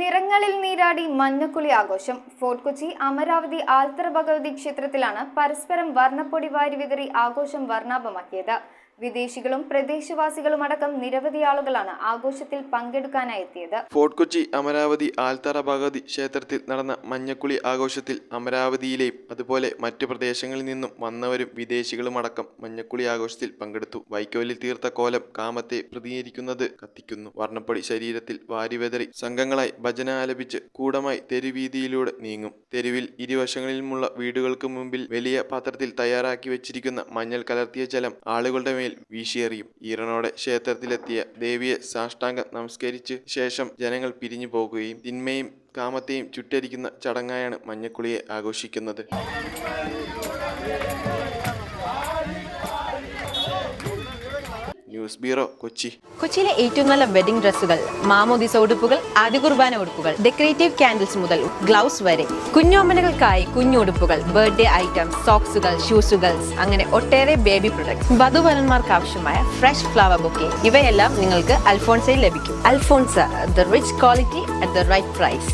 നിറങ്ങളിൽ നീരാടി മഞ്ഞക്കുളി ആഘോഷം. ഫോർട്ട് കൊച്ചി അമരാവതി ആൽത്തറ ഭഗവതി ക്ഷേത്രത്തിലാണ് പരസ്പരം വർണ്ണപ്പൊടി വാരി വിതറി ആഘോഷം വർണ്ണാഭമാക്കിയത്. വിദേശികളും പ്രദേശവാസികളും അടക്കം നിരവധി ആളുകളാണ് ആഘോഷത്തിൽ പങ്കെടുക്കാനായി എത്തിയത്. ഫോർട്ട് കൊച്ചി അമരാവതി ആൽത്തറ ഭഗവതി ക്ഷേത്രത്തിൽ നടന്ന മഞ്ഞക്കുളി ആഘോഷത്തിൽ അമരാവതിയിലെയും അതുപോലെ മറ്റു പ്രദേശങ്ങളിൽ നിന്നും വന്നവരും വിദേശികളും അടക്കം മഞ്ഞക്കുളി ആഘോഷത്തിൽ പങ്കെടുത്തു. വൈക്കോലിൽ തീർത്ത കോലം കാമത്തെ പ്രതിനിധീകരിക്കുന്നത് കത്തിക്കുന്നു. വർണ്ണപ്പൊടി ശരീരത്തിൽ വാരിവെതറി സംഘങ്ങളായി ഭജന ആലപിച്ച് കൂടമായി തെരുവീതിയിലൂടെ നീങ്ങും. തെരുവിൽ ഇരുവശങ്ങളിലുമുള്ള വീടുകൾക്ക് മുമ്പിൽ വലിയ പാത്രത്തിൽ തയ്യാറാക്കി വെച്ചിരിക്കുന്ന മഞ്ഞൾ കലർത്തിയ ജലം ആളുകളുടെ മേൽ വീശിയെറിയും. ഈറനോടെ ക്ഷേത്രത്തിലെത്തിയ ദേവിയെ സാഷ്ടാംഗം നമസ്കരിച്ച് ശേഷം ജനങ്ങൾ പിരിഞ്ഞു പോകുകയും തിന്മയും കാമത്തെയും ചുട്ടരിക്കുന്ന ചടങ്ങായാണ് മഞ്ഞക്കുളിയെ ആഘോഷിക്കുന്നത്. News bureau, Kochi. കൊച്ചിയിലെ ഏറ്റവും നല്ല വെഡിംഗ് ഡ്രസ്സുകൾ, മാമോദിസ ഉടുപ്പുകൾ, ആദ്യ കുർബാന ഉടുപ്പുകൾ, ഡെക്കറേറ്റീവ് കാൻഡിൽസ് മുതൽ ഗ്ലൗസ് വരെ, കുഞ്ഞോമനകൾക്കായി കുഞ്ഞുടുപ്പുകൾ, ബർത്ത്ഡേ ഐറ്റംസ്, സോക്സുകൾ, ഷൂസുകൾ, അങ്ങനെ ഒട്ടേറെ ബേബി പ്രൊഡക്ട്സ്, വധുവരന്മാർക്ക് ആവശ്യമായ ഫ്രഷ് ഫ്ലവർ ബൊക്കെ, ഇവയെല്ലാം നിങ്ങൾക്ക് അൽഫോൺസയിൽ ലഭിക്കും. Alphonsa, the rich quality at the right price.